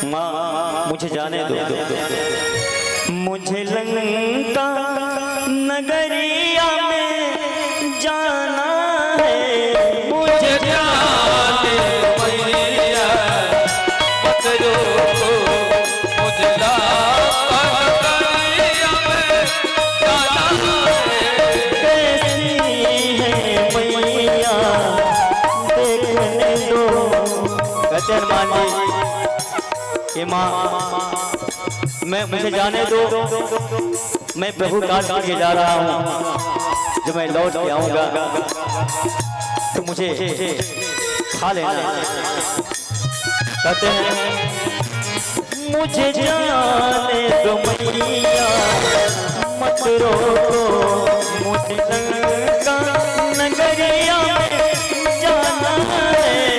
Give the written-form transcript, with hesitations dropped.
माँ मुझे जाने दो, मुझे लंका नगरिया में जाना है। मुझे जाने मैया मत रोको, मुझे लंका नगरिया में जाना है। कैसी है मैया देखने दो। कहते हैं हनुमान जी कि माँ मुझे जाने दो, मैं प्रभु काट के जा रहा हूँ, जब मैं लौट के आऊंगा तो मुझे खा लेना। कहते हैं मुझे जाने दो मैया मत रोको, मुझे लंका नगरिया में जाना है।